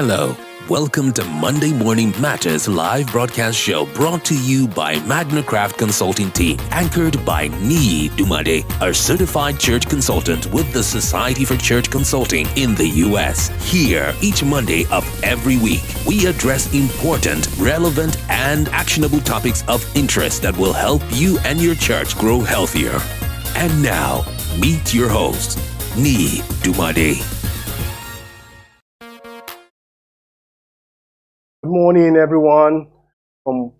Hello, welcome to Monday Morning Matters live broadcast show brought to you by Magnicraft Consulting team, anchored by Niyi Dunmade, a certified church consultant with the Society for Church Consulting in the U.S. Here, each Monday of every week, we address important, relevant, and actionable topics of interest that will help you and your church grow healthier. And now, meet your host, Niyi Dunmade. Good morning, everyone. I don't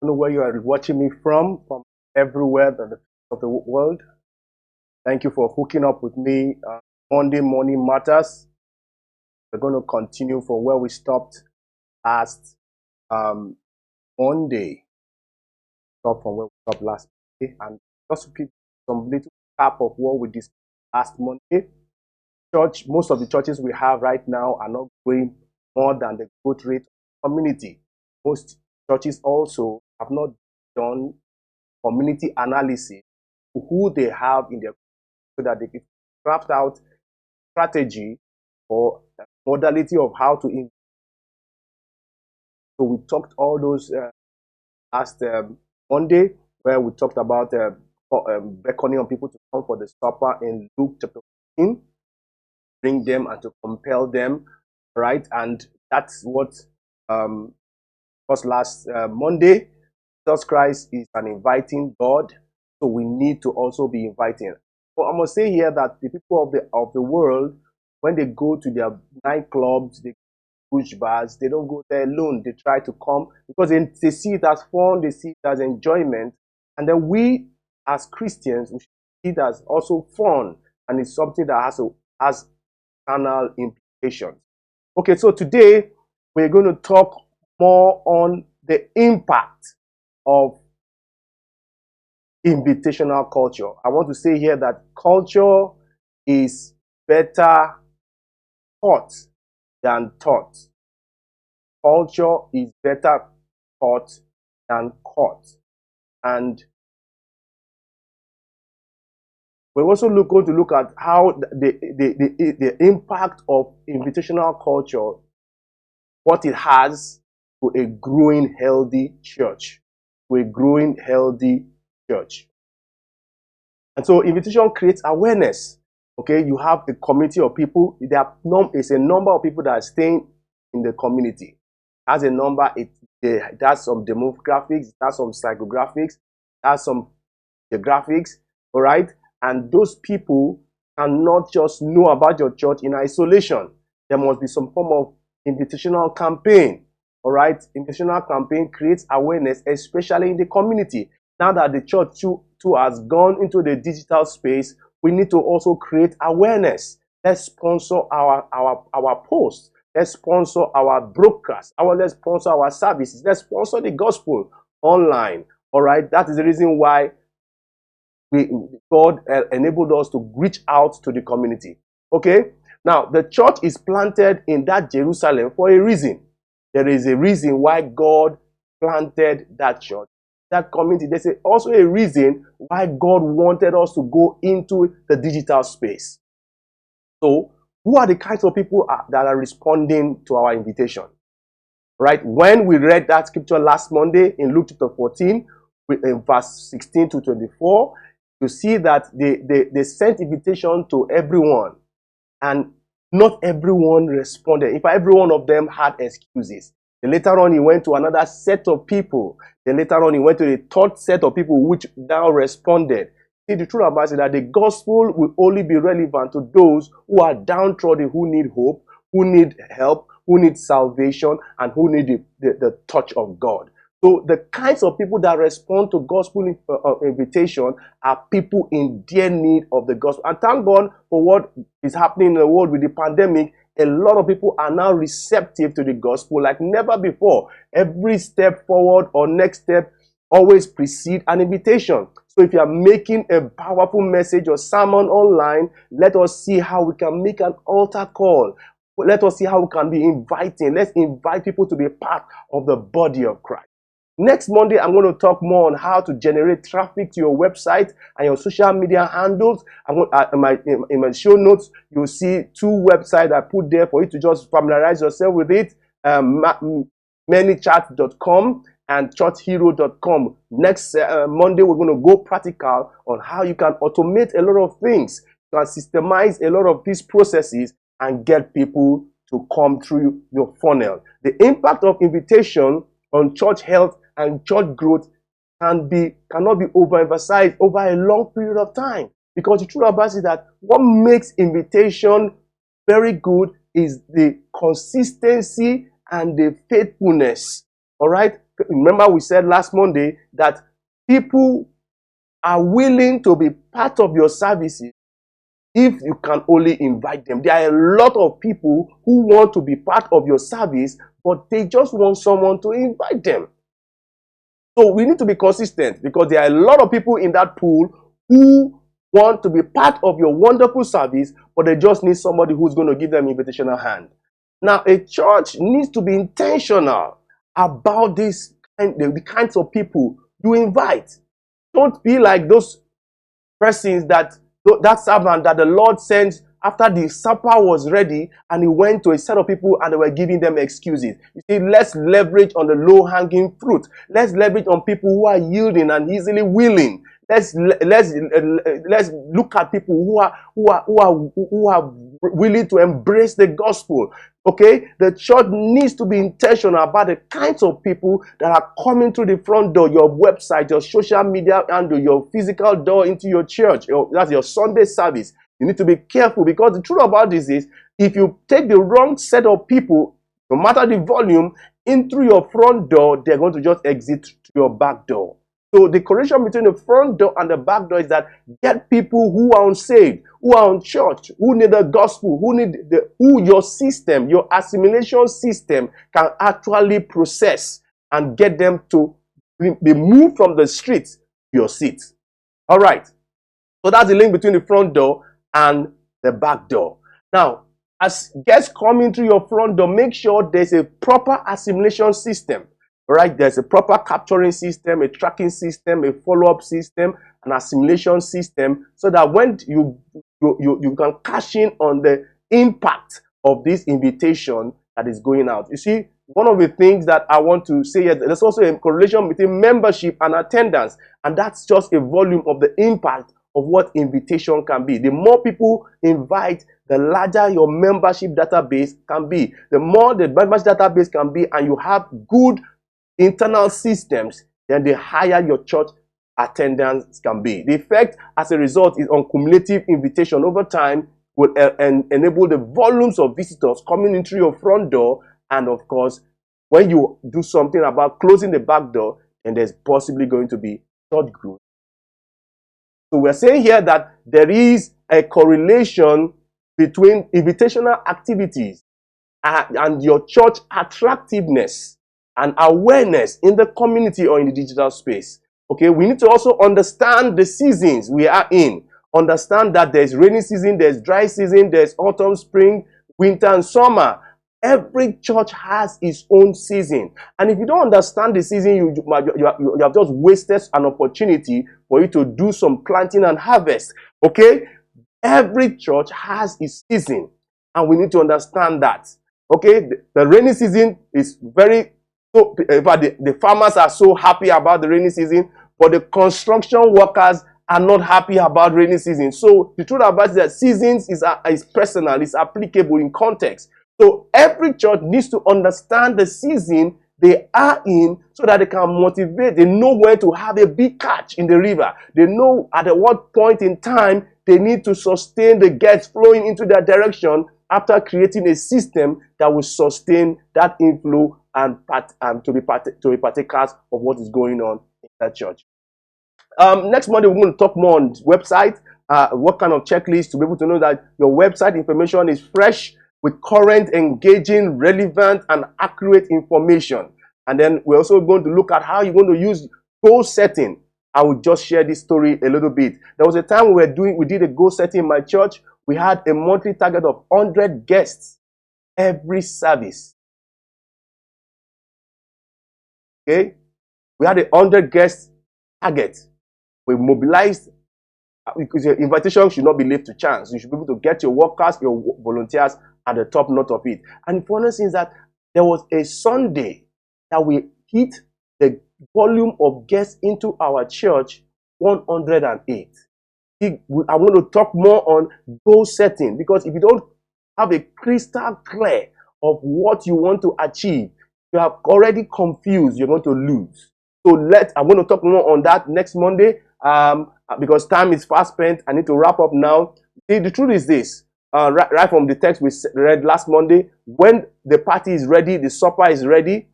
know where you are watching me from everywhere of the world. Thank you for hooking up with me. Monday Morning Matters. We're going to continue from where we stopped last Monday. Stop from where we stopped last Monday, and just to give some little cap of what we discussed last Monday. Most of the churches we have right now are not growing more than the growth rate of community. Most churches also have not done community analysis of who they have in their community so that they can craft out strategy or modality of how to invest. So we talked all those last Monday, where we talked about beckoning on people to come for the supper in Luke chapter 15, bring them and to compel them. Right, and that's what was last Monday. Jesus Christ is an inviting God, so we need to also be inviting. So I must say here that the people of the world, when they go to their nightclubs, they push bars, they don't go there alone. They try to come because they see it as fun, they see it as enjoyment, and then we as Christians we see it as also fun, and it's something that has carnal implications. Okay, so today we're going to talk more on the impact of invitational culture. I want to say here that culture is better taught than taught. Culture is better taught than caught. And we're also going to look at how the impact of invitational culture, what it has to a growing healthy church, And so invitation creates awareness. Okay, you have a community of people. There is a number of people that are staying in the community. As a number, it has some demographics, it has some psychographics, it has some geographics, all right? And those people cannot just know about your church in isolation. There must be some form of invitational campaign. All right? Invitational campaign creates awareness, especially in the community. Now that the church too has gone into the digital space, we need to also create awareness. Let's sponsor our posts. Let's sponsor our broadcasts. Let's sponsor our services. Let's sponsor the gospel online. All right? That is the reason why God enabled us to reach out to the community. Okay? Now, the church is planted in that Jerusalem for a reason. There is a reason why God planted that church, that community. There's also a reason why God wanted us to go into the digital space. So, who are the kinds of people that are responding to our invitation? Right? When we read that scripture last Monday in Luke chapter 14, in verse 16 to 24, you see that they sent invitation to everyone, and not everyone responded. In fact, every one of them had excuses. Then later on, he went to another set of people. Then later on, he went to the third set of people, which now responded. See, the truth about it is that the gospel will only be relevant to those who are downtrodden, who need hope, who need help, who need salvation, and who need the touch of God. So the kinds of people that respond to gospel invitation are people in dear need of the gospel. And thank God for what is happening in the world with the pandemic. A lot of people are now receptive to the gospel like never before. Every step forward or next step always precedes an invitation. So if you are making a powerful message or sermon online, let us see how we can make an altar call. Let us see how we can be inviting. Let's invite people to be part of the body of Christ. Next Monday, I'm going to talk more on how to generate traffic to your website and your social media handles. In my show notes, you'll see 2 websites I put there for you to just familiarize yourself with it. Manychat.com and churchhero.com. Next Monday, we're going to go practical on how you can automate a lot of things, you can systemize a lot of these processes and get people to come through your funnel. The impact of invitation on church health and church growth cannot be overemphasized over a long period of time. Because the truth about it is that what makes invitation very good is the consistency and the faithfulness. All right? Remember we said last Monday that people are willing to be part of your services if you can only invite them. There are a lot of people who want to be part of your service, but they just want someone to invite them. So we need to be consistent, because there are a lot of people in that pool who want to be part of your wonderful service, but they just need somebody who's going to give them invitational hand. Now, a church needs to be intentional about the kinds of people you invite. Don't be like those persons that servant that the Lord sent after the supper was ready, and he went to a set of people and they were giving them excuses. You see, let's leverage on the low-hanging fruit. Let's leverage on people who are yielding and easily willing. Let's look at people who are willing to embrace the gospel. Okay, the church needs to be intentional about the kinds of people that are coming through the front door, your website, your social media, and your physical door into your church. That's your Sunday service. You need to be careful, because the truth about this is, if you take the wrong set of people, no matter the volume, in through your front door, they're going to just exit to your back door. So the correlation between the front door and the back door is that get people who are unsaved, who are unchurched, who need the gospel, who your system, your assimilation system can actually process and get them to be moved from the streets to your seat. All right. So that's the link between the front door and the back door. Now, as guests coming through your front door, make sure there's a proper assimilation system. Right? There's a proper capturing system, a tracking system, a follow-up system, an assimilation system, so that when you can cash in on the impact of this invitation that is going out. You see, one of the things that I want to say is there's also a correlation between membership and attendance, and that's just a volume of the impact of what invitation can be. The more people invite, the larger your membership database can be. The more the membership database can be, and you have good internal systems, then the higher your church attendance can be. The effect as a result is on cumulative invitation over time will enable the volumes of visitors coming into your front door. And of course, when you do something about closing the back door, then there's possibly going to be church growth. So we're saying here that there is a correlation between invitational activities and your church attractiveness and awareness in the community or in the digital space. Okay, we need to also understand the seasons we are in. Understand that there's rainy season, there's dry season, there's autumn, spring, winter, and summer. Every church has its own season. And if you don't understand the season, you have just wasted an opportunity for you to do some planting and harvest. Okay? Every church has its season. And we need to understand that. Okay? The rainy season is so the farmers are so happy about the rainy season, but the construction workers are not happy about rainy season. So the truth about it is that seasons is personal, it's applicable in context. So every church needs to understand the season they are in so that they can motivate. They know when to have a big catch in the river. They know at what point in time they need to sustain the guests flowing into their direction after creating a system that will sustain that inflow and to be partakers of what is going on in that church. Next Monday, we're going to talk more on website, what kind of checklist to be able to know that your website information is fresh with current, engaging, relevant, and accurate information. And then we're also going to look at how you're going to use goal setting. I will just share this story a little bit. There was a time we did a goal setting in my church. We had a monthly target of 100 guests every service. Okay? We had a 100 guest target. We mobilized, because your invitation should not be left to chance. You should be able to get your workers, your volunteers at the top note of it. And the funny thing is that there was a Sunday that we hit the volume of guests into our church 108. I'm going to talk more on goal setting, because if you don't have a crystal clear of what you want to achieve, you are already confused, you're going to lose. So I'm going to talk more on that next Monday, because time is fast spent. I need to wrap up now. See, the truth is this, right from the text we read last Monday, when the party is ready, the supper is ready,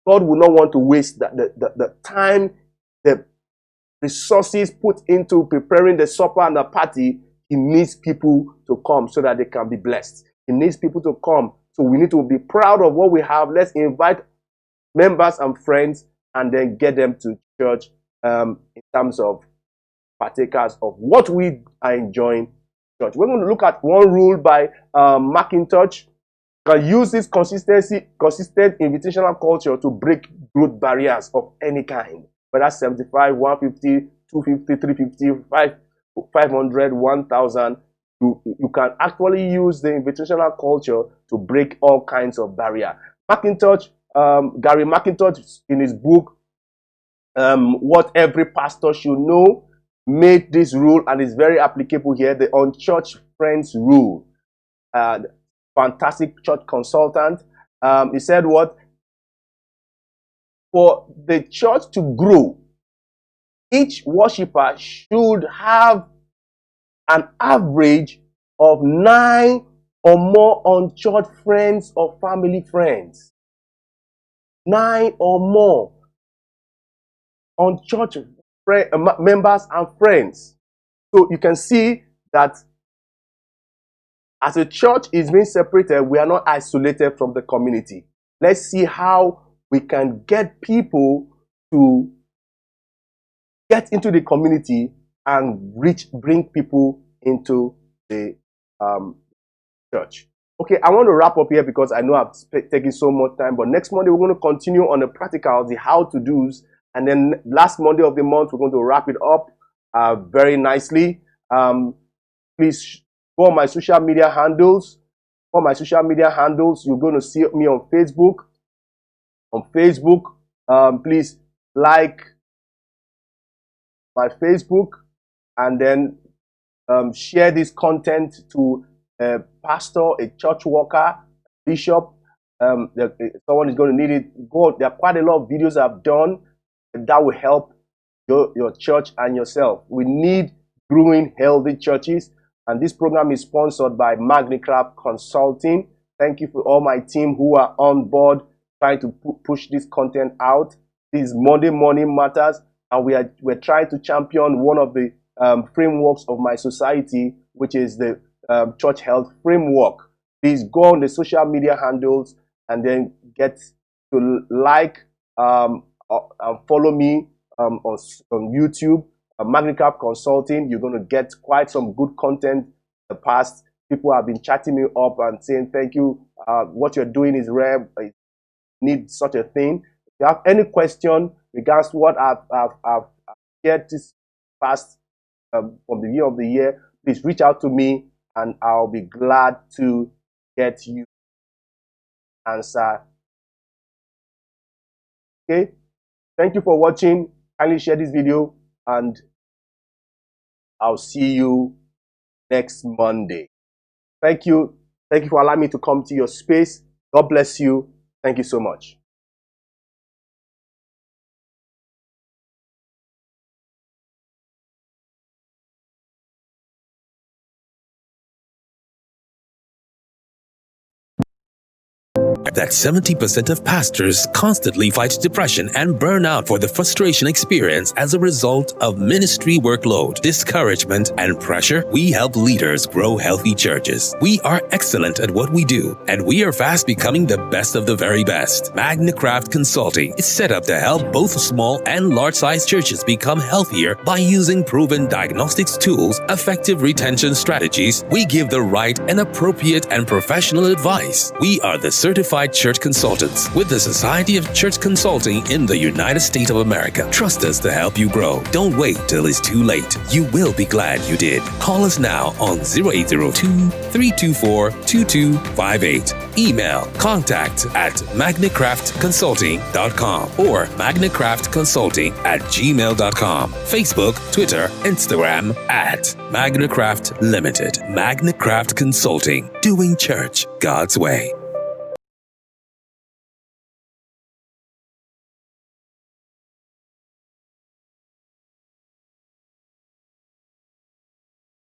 God will not want to waste the time, the resources put into preparing the supper and the party. He needs people to come so that they can be blessed. He needs people to come. So we need to be proud of what we have. Let's invite members and friends and then get them to church in terms of partakers of what we are enjoying church. We're going to look at one rule by Macintosh. Can use this consistent invitational culture to break growth barriers of any kind, whether 75, 150, 250, 350, 500, 1000. You can actually use the invitational culture to break all kinds of barriers. Gary Macintosh, in his book, What Every Pastor Should Know, made this rule, and it's very applicable here, the Unchurched Friends Rule. Fantastic church consultant. He said what? For the church to grow, each worshiper should have an average of 9 or more unchurched friends or family friends. 9 or more unchurched members and friends. So you can see that as a church is being separated, we are not isolated from the community. Let's see how we can get people to get into the community and bring people into the church. Okay, I want to wrap up here because I know I've taken so much time, but next Monday we're going to continue on the practicals, the how-to-dos, and then last Monday of the month we're going to wrap it up very nicely. Please go on my social media handles. On my social media handles, you're going to see me on Facebook. On Facebook, please like my Facebook and then share this content to a pastor, a church worker, bishop. Someone is going to need it. There are quite a lot of videos I've done that will help your church and yourself. We need growing healthy churches, and this program is sponsored by Magnicraft Consulting. Thank you for all my team who are on board trying to push this content out. This Monday Morning Matters, and we're trying to champion one of the frameworks of my society, which is the ChurchHealth framework. Please go on the social media handles and then get to like and follow me on YouTube, Magnicraft Consulting. You're going to get quite some good content. In the past, people have been chatting me up and saying, thank you, what you're doing is rare, I need such a thing. If you have any question regards to what I've shared this past from the beginning of the year, please reach out to me and I'll be glad to get you answer. Okay, thank you for watching. Kindly share this video and I'll see you next Monday. Thank you. Thank you for allowing me to come to your space. God bless you. Thank you so much. That 70% of pastors constantly fight depression and burnout for the frustration experience as a result of ministry workload, discouragement, and pressure. We help leaders grow healthy churches. We are excellent at what we do, and we are fast becoming the best of the very best. Magnicraft Consulting is set up to help both small and large-sized churches become healthier by using proven diagnostics tools, effective retention strategies. We give the right and appropriate and professional advice. We are the certified certified church consultants with the Society of Church Consulting in the United States of America. Trust us to help you grow. Don't wait till it's too late. You will be glad you did. Call us now on 0802-324-2258. Email contact@magnicraftconsulting.com or magnicraftconsulting@gmail.com. Facebook, Twitter, Instagram @Magnicraft Limited. Magnicraft Consulting, doing church God's way.